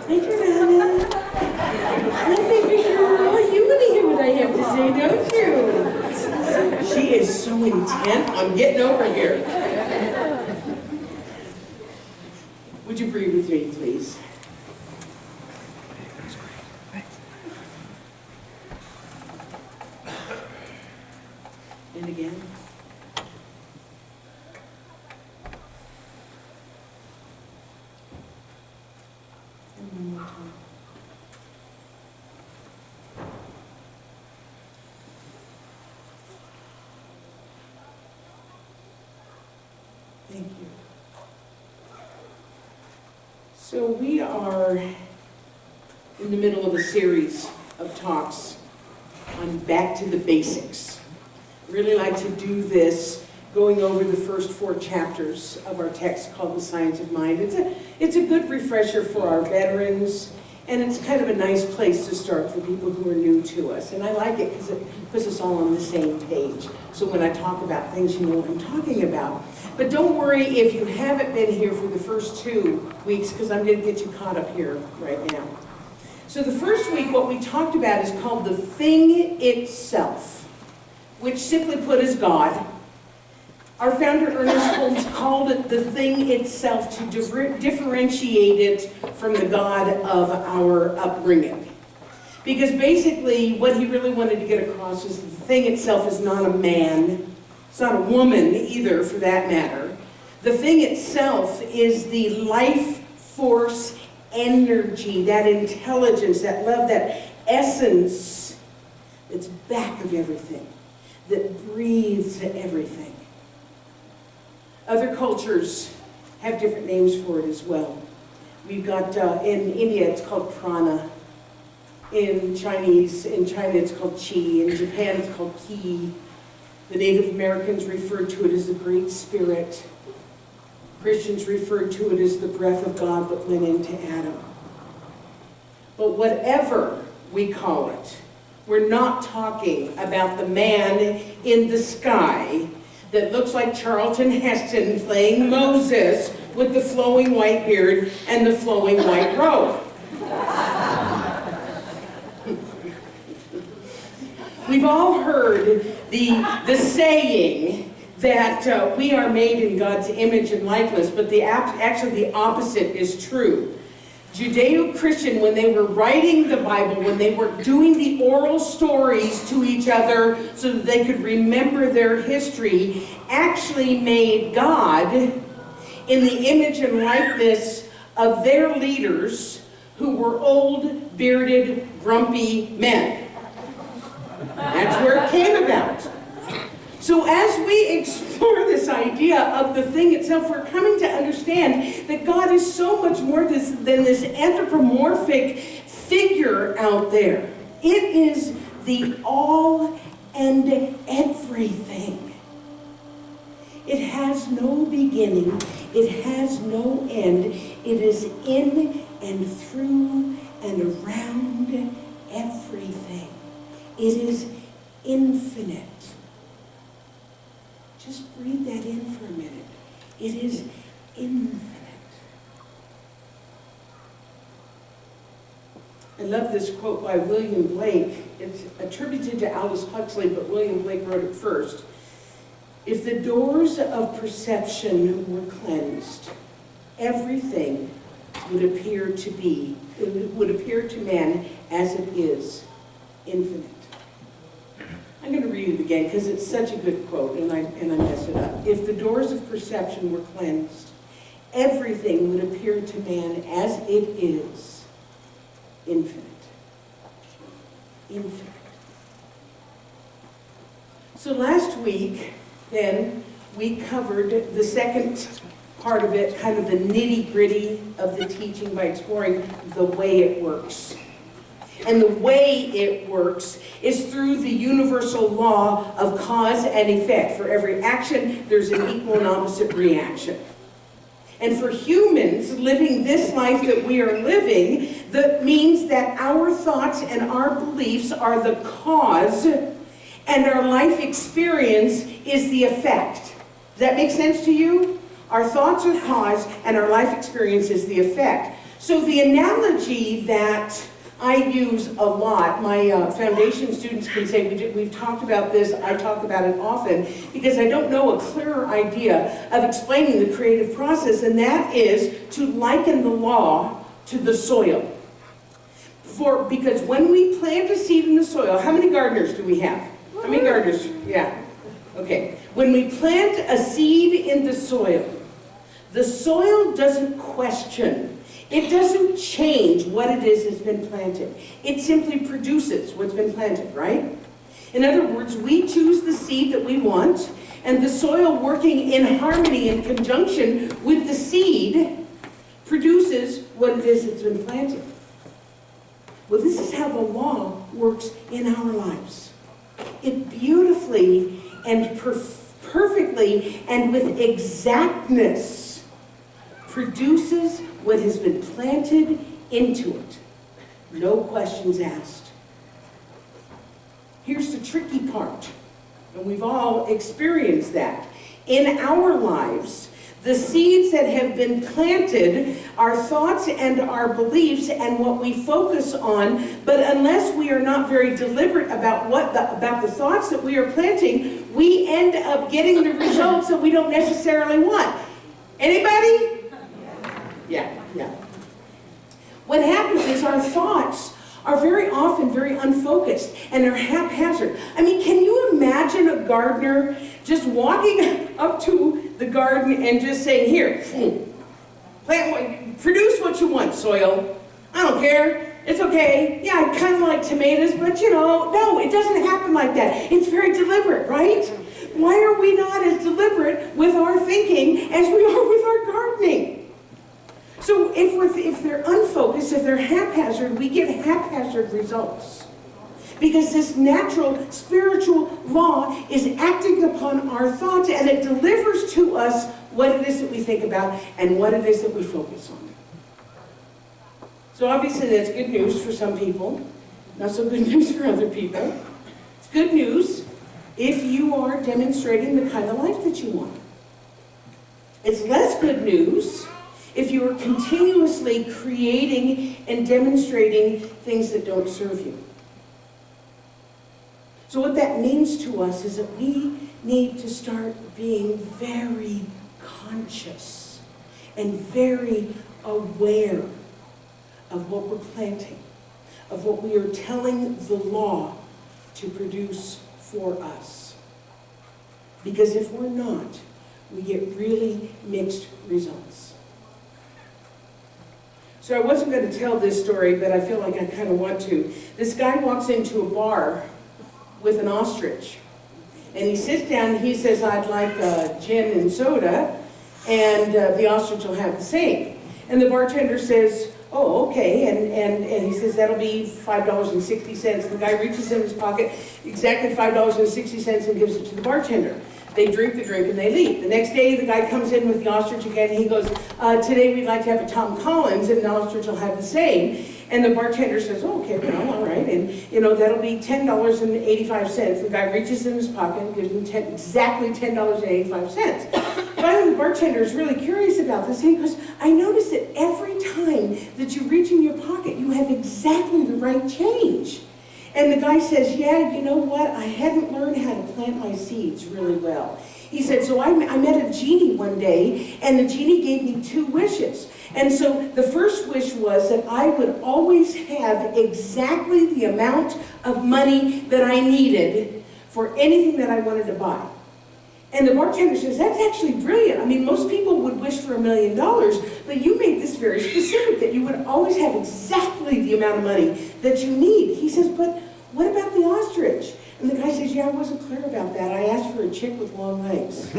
Hi, Jordana. Hi, baby girl. You want to hear what I have to say, don't you? She is so intent on getting over here. Would you breathe with me, please? And again. And one more time. Thank you. So we are in the middle of a series of talks on back to the basics. Really like to do this going over the first 4 chapters of our text called The Science of Mind. It's a good refresher for our veterans, and it's kind of a nice place to start for people who are new to us. And I like it because it puts us all on the same page. So when I talk about things, you know what I'm talking about. But don't worry if you haven't been here for the first 2 weeks, because I'm going to get you caught up here right now. So the first week, what we talked about is called the thing itself, which simply put is God. Our founder, Ernest Holmes, called it the thing itself to differentiate it from the God of our upbringing. Because basically, what he really wanted to get across is the thing itself is not a man. It's not a woman either, for that matter. The thing itself is the life force energy, that intelligence, that love, that essence that's back of everything, that breathes everything. Other cultures have different names for it as well. We've got, in India, it's called prana. In China, it's called qi. In Japan, it's called ki. The Native Americans referred to it as the Great Spirit. Christians referred to it as the breath of God that went into Adam. But whatever we call it, we're not talking about the man in the sky that looks like Charlton Heston playing Moses with the flowing white beard and the flowing white robe. We've all heard the saying that we are made in God's image and likeness, but actually the opposite is true. Judeo-Christian, when they were writing the Bible, when they were doing the oral stories to each other so that they could remember their history, actually made God in the image and likeness of their leaders who were old, bearded, grumpy men. That's where it came about. So as we explore this idea of the thing itself, we're coming to understand that God is so much more than this anthropomorphic figure out there. It is the all and everything. It has no beginning. It has no end. It is in and through and around everything. It is infinite. Just breathe that in for a minute. It is infinite. I love this quote by William Blake. It's attributed to Aldous Huxley, but William Blake wrote it first. If the doors of perception were cleansed, everything would appear to man as it is, infinite. I'm going to read it again because it's such a good quote, and I mess it up. If the doors of perception were cleansed, everything would appear to man as it is, infinite. Infinite. So last week, then, we covered the second part of it, kind of the nitty-gritty of the teaching by exploring the way it works. And the way it works is through the universal law of cause and effect. For every action, there's an equal and opposite reaction. And for humans living this life that we are living, that means that our thoughts and our beliefs are the cause, and our life experience is the effect. Does that make sense to you? Our thoughts are cause, and our life experience is the effect. So the analogy that I use a lot, my foundation students can say, we've talked about this, I talk about it often, because I don't know a clearer idea of explaining the creative process, and that is to liken the law to the soil. Because when we plant a seed in the soil, how many gardeners do we have? How many gardeners? Yeah. Okay. When we plant a seed in the soil doesn't question. It doesn't change what it is that's been planted. It simply produces what's been planted, right? In other words, we choose the seed that we want, and the soil working in harmony, in conjunction with the seed, produces what it is that's been planted. Well, this is how the law works in our lives. It beautifully and perfectly and with exactness produces what has been planted into it. No questions asked. Here's the tricky part, and we've all experienced that. In our lives, the seeds that have been planted are thoughts and our beliefs and what we focus on, but unless we are not very deliberate about the thoughts that we are planting, we end up getting the results that we don't necessarily want. Anybody? Yeah. What happens is our thoughts are very often very unfocused and they're haphazard. I mean, can you imagine a gardener just walking up to the garden and just saying, here, produce what you want, soil. I don't care. It's okay. Yeah, I kind of like tomatoes, but no, it doesn't happen like that. It's very deliberate, right? Why are we not as deliberate with our thinking as we are with our gardening? So if they're unfocused, if they're haphazard, we get haphazard results. Because this natural spiritual law is acting upon our thoughts, and it delivers to us what it is that we think about and what it is that we focus on. So obviously that's good news for some people, not so good news for other people. It's good news if you are demonstrating the kind of life that you want. It's less good news if you are continuously creating and demonstrating things that don't serve you. So what that means to us is that we need to start being very conscious and very aware of what we're planting, of what we are telling the law to produce for us. Because if we're not, we get really mixed results. So I wasn't going to tell this story, but I feel like I kind of want to. This guy walks into a bar with an ostrich. And he sits down and he says, I'd like gin and soda, and the ostrich will have the same. And the bartender says, oh, okay, and he says, that'll be $5.60. The guy reaches in his pocket, exactly $5.60, and gives it to the bartender. They drink the drink and they leave. The next day, the guy comes in with the ostrich again, and he goes, today we'd like to have a Tom Collins, and the ostrich will have the same. And the bartender says, oh, okay, well, all right, and that'll be $10.85. The guy reaches in his pocket and gives him exactly $10.85. Finally, the bartender is really curious about this, and he goes, I notice that every time that you reach in your pocket, you have exactly the right change. And the guy says, yeah, you know what? I hadn't learned how to plant my seeds really well. He said, so I met a genie one day, and the genie gave me 2 wishes. And so the first wish was that I would always have exactly the amount of money that I needed for anything that I wanted to buy. And the bartender says, that's actually brilliant. I mean, most people would wish for $1 million, but you made this very specific, that you would always have exactly the amount of money that you need. He says, but what about the ostrich? And the guy says, yeah, I wasn't clear about that. I asked for a chick with long legs.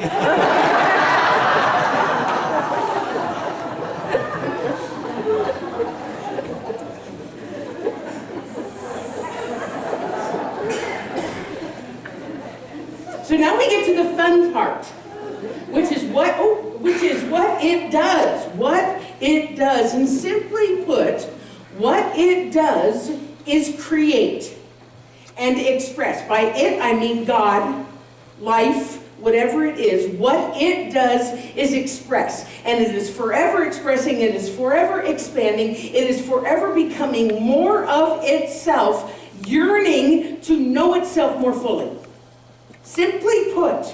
So now we get to the fun part, which is what it does. What it does. And simply put, what it does is create and express. By it, I mean God, life, whatever it is, what it does is express. And it is forever expressing, it is forever expanding, it is forever becoming more of itself, yearning to know itself more fully. Simply put,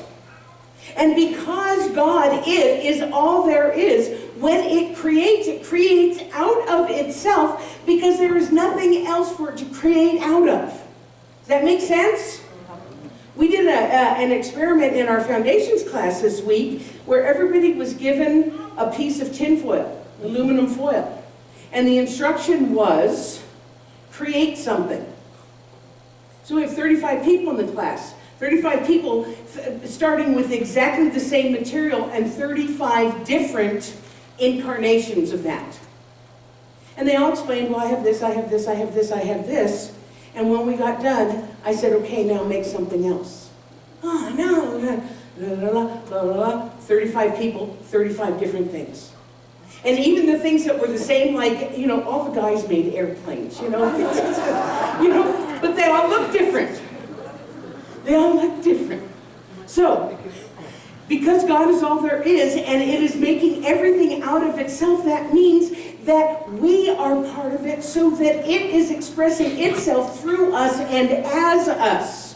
and because God is all there is, when it creates out of itself because there is nothing else for it to create out of. Does that make sense? We did an experiment in our foundations class this week where everybody was given a piece of tin foil, aluminum foil. And the instruction was, create something. So we have 35 people in the class. 35 people starting with exactly the same material and 35 different incarnations of that. And they all explained, well, I have this, I have this, I have this, I have this. And when we got done, I said, okay, now make something else. Oh, no, blah, blah, blah, blah. 35 people, 35 different things. And even the things that were the same, like, you know, all the guys made airplanes, you know. You know, but they all look different. They all look different. So, because God is all there is, and it is making everything out of itself, that means that we are part of it so that it is expressing itself through us and as us.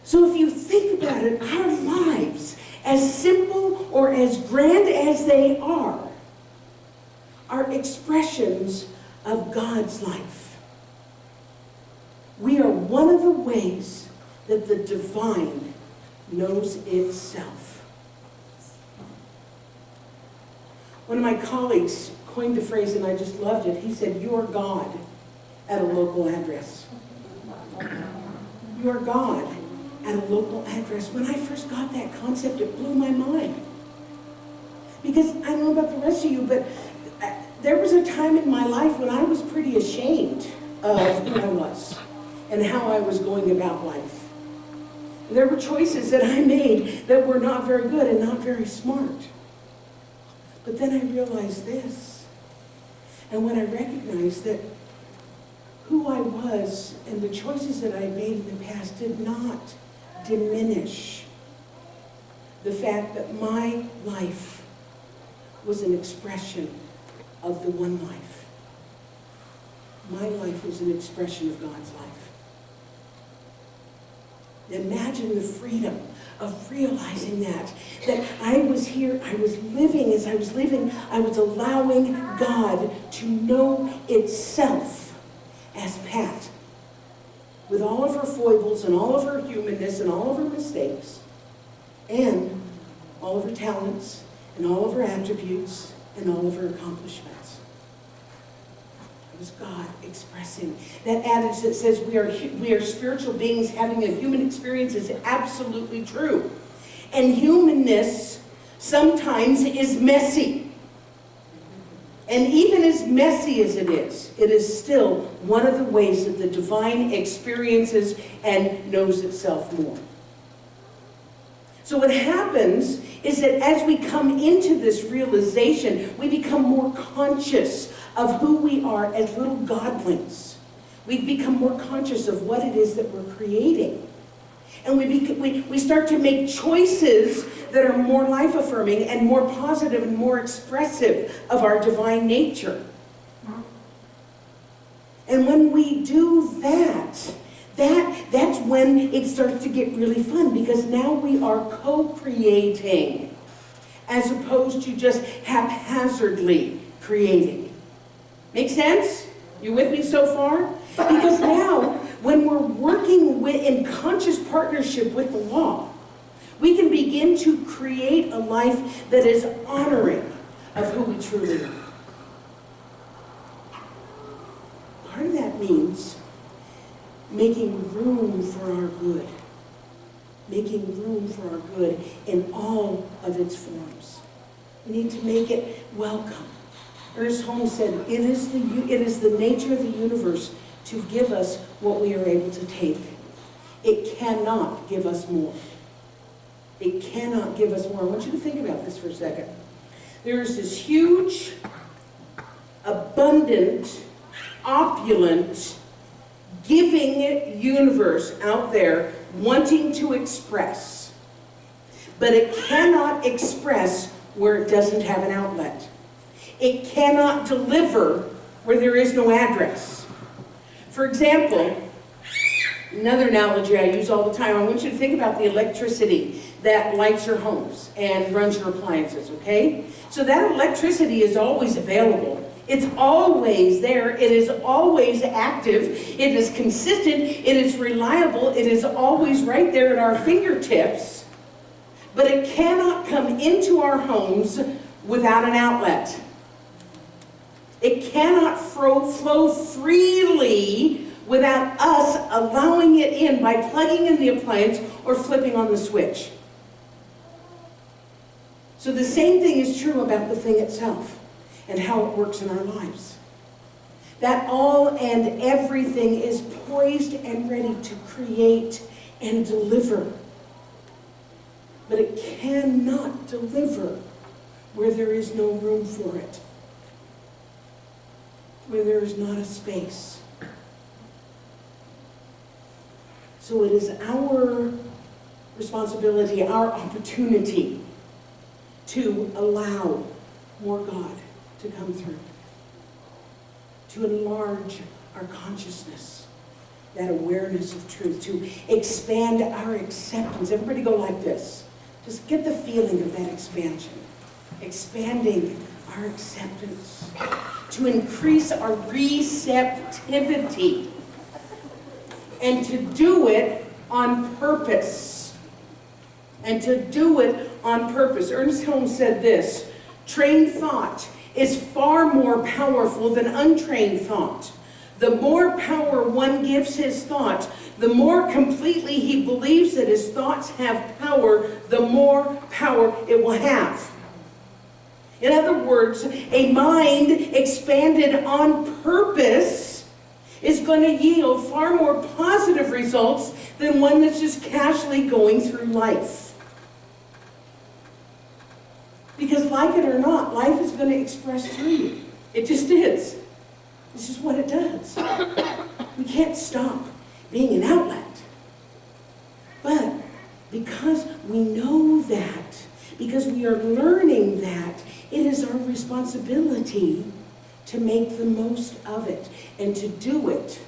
So if you think about it, our lives, as simple or as grand as they are expressions of God's life. We are one of the ways that the divine knows itself. One of my colleagues coined the phrase, and I just loved it. He said, "You are God at a local address." You are God at a local address. When I first got that concept, it blew my mind. Because I don't know about the rest of you, but there was a time in my life when I was pretty ashamed of who I was and how I was going about life. There were choices that I made that were not very good and not very smart. But then I realized this. And when I recognized that who I was and the choices that I made in the past did not diminish the fact that my life was an expression of the one life. My life was an expression of God's life. Imagine the freedom of realizing that I was here, I was living as I was living, I was allowing God to know itself as Pat, with all of her foibles and all of her humanness and all of her mistakes, and all of her talents and all of her attributes and all of her accomplishments. Was God expressing. That adage that says we are spiritual beings having a human experience is absolutely true. And humanness sometimes is messy. And even as messy as it is still one of the ways that the divine experiences and knows itself more. So what happens is that as we come into this realization, we become more conscious of who we are as little godlings. We become more conscious of what it is that we're creating. And we start to make choices that are more life-affirming and more positive and more expressive of our divine nature. And when we do that, that's when it starts to get really fun, because now we are co-creating as opposed to just haphazardly creating. Make sense? You with me so far? Because now, when we're working in conscious partnership with the law, we can begin to create a life that is honoring of who we truly are. Part of that means making room for our good. Making room for our good in all of its forms. We need to make it welcome. Ernest Holmes said, it is the nature of the universe to give us what we are able to take. It cannot give us more. It cannot give us more. I want you to think about this for a second. There is this huge, abundant, opulent, giving universe out there wanting to express but it cannot express where it doesn't have an outlet. It cannot deliver where there is no address. For example, another analogy I use all the time, I want you to think about the electricity that lights your homes and runs your appliances, okay? So that electricity is always available. It's always there. It is always active. It is consistent. It is reliable. It is always right there at our fingertips. But it cannot come into our homes without an outlet. It cannot flow freely without us allowing it in by plugging in the appliance or flipping on the switch. So the same thing is true about the thing itself and how it works in our lives. That all and everything is poised and ready to create and deliver. But it cannot deliver where there is no room for it, where there is not a space. So it is our responsibility, our opportunity to allow more God to come through, to enlarge our consciousness, that awareness of truth, to expand our acceptance. Everybody go like this. Just get the feeling of that expansion. Expanding our acceptance, to increase our receptivity, and to do it on purpose. And to do it on purpose. Ernest Holmes said this: trained thought is far more powerful than untrained thought. The more power one gives his thought, the more completely he believes that his thoughts have power, the more power it will have. In other words, a mind expanded on purpose is going to yield far more positive results than one that's just casually going through life. Because like it or not, life is going to express through you. It just is. This is what it does. We can't stop being an outlet. But because we know that, because we are learning that, it is our responsibility to make the most of it and to do it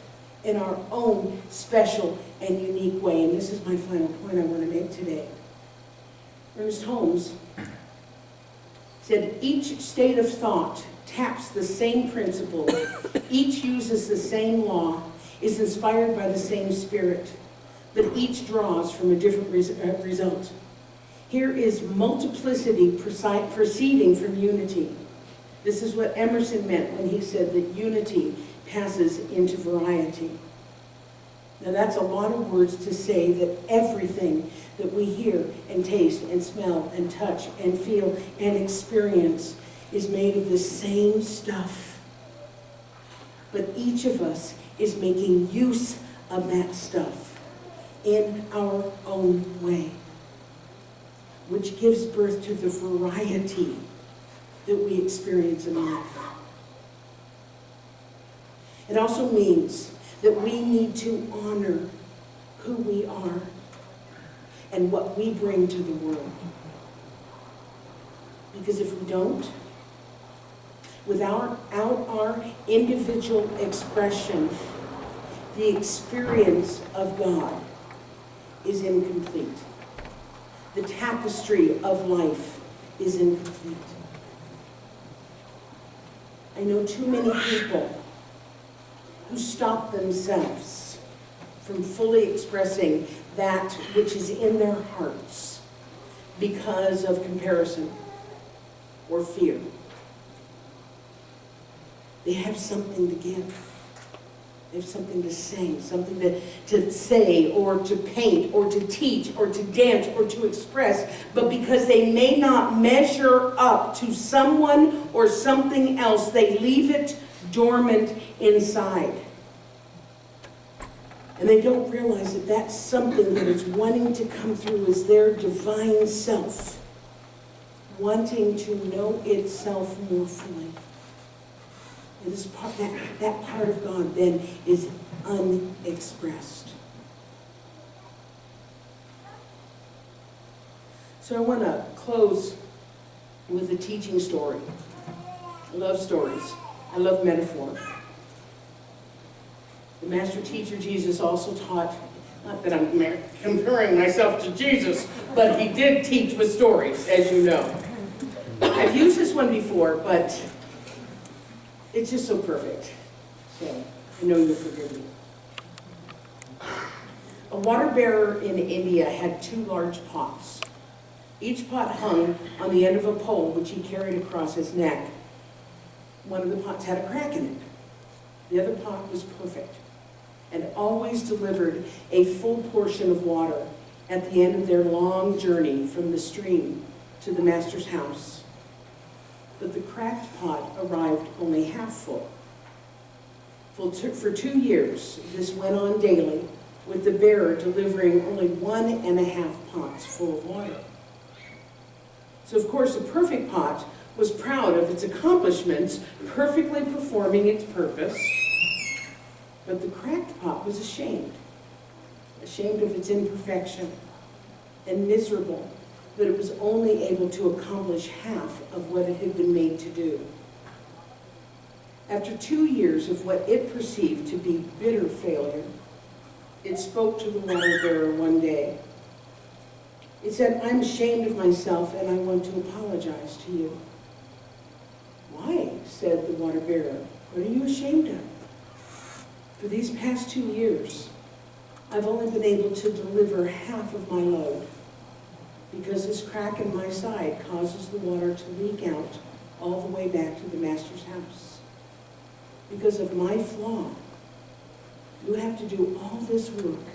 in our own special and unique way. And this is my final point I want to make today. Ernest Holmes said, each state of thought taps the same principle, each uses the same law, is inspired by the same spirit, but each draws from a different result. Here is multiplicity proceeding from unity. This is what Emerson meant when he said that unity passes into variety. Now that's a lot of words to say that everything that we hear and taste and smell and touch and feel and experience is made of the same stuff. But each of us is making use of that stuff in our own way, which gives birth to the variety that we experience in life. It also means that we need to honor who we are and what we bring to the world. Because if we don't, without our individual expression, the experience of God is incomplete. The tapestry of life is incomplete. I know too many people who stop themselves from fully expressing that which is in their hearts because of comparison or fear. They have something to give. They have something to sing, something to say or to paint or to teach or to dance or to express, but because they may not measure up to someone or something else, they leave it dormant inside. And they don't realize that that's something that is wanting to come through is their divine self, wanting to know itself more fully. It is that part of God then is unexpressed. So I want to close with a teaching story. I love stories. I love metaphor. The master teacher Jesus also taught, not that I'm comparing myself to Jesus, but he did teach with stories, as you know. I've used this one before, but it's just so perfect. So I know you'll forgive me. A water bearer in India had 2 large pots. Each pot hung on the end of a pole which he carried across his neck. One of the pots had a crack in it. The other pot was perfect and always delivered a full portion of water at the end of their long journey from the stream to the master's house. But the cracked pot arrived only half full. For 2 years, this went on daily, with the bearer delivering only 1.5 pots full of water. So of course the perfect pot was proud of its accomplishments, perfectly performing its purpose, but the cracked pot was ashamed of its imperfection, and miserable that it was only able to accomplish half of what it had been made to do. After 2 years of what it perceived to be bitter failure, it spoke to the water bearer one day. It said, "I'm ashamed of myself and I want to apologize to you." "Why?" said the water bearer. "What are you ashamed of?" "For these past 2 years, I've only been able to deliver half of my load because this crack in my side causes the water to leak out all the way back to the master's house. Because of my flaw, you have to do all this work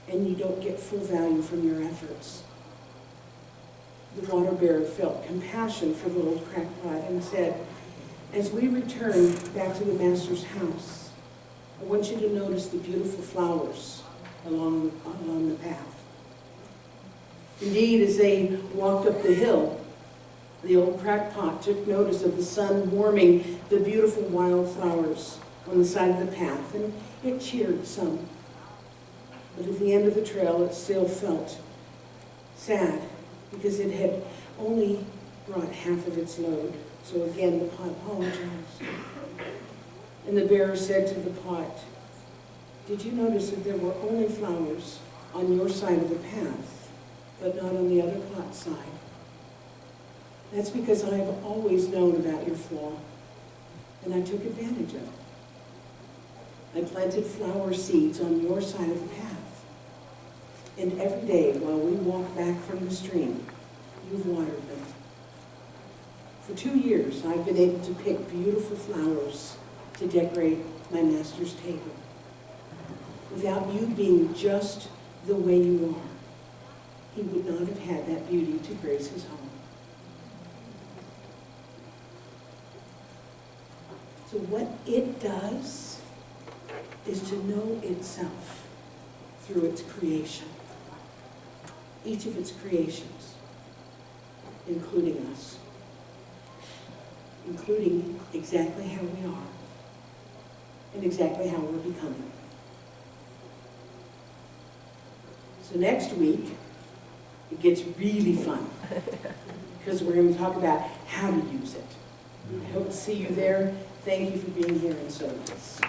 and you don't get full value from your efforts." The water bearer felt compassion for the old cracked pot and said, "As we return back to the master's house, I want you to notice the beautiful flowers along the path." Indeed, as they walked up the hill, the old cracked pot took notice of the sun warming the beautiful wildflowers on the side of the path, and it cheered some. But at the end of the trail, it still felt sad because it had only brought half of its load. So again, the pot apologized. And the bearer said to the pot, "Did you notice that there were only flowers on your side of the path, but not on the other pot's side? That's because I have always known about your flaw, and I took advantage of it. I planted flower seeds on your side of the path, and every day while we walk back from the stream, you've watered them. For 2 years, I've been able to pick beautiful flowers to decorate my master's table. Without you being just the way you are, he would not have had that beauty to grace his home." So what it does is to know itself through its creation. Each of its creations, including us, including exactly how we are and exactly how we're becoming. So next week, it gets really fun because we're going to talk about how to use it. I hope to see you there. Thank you for being here in service.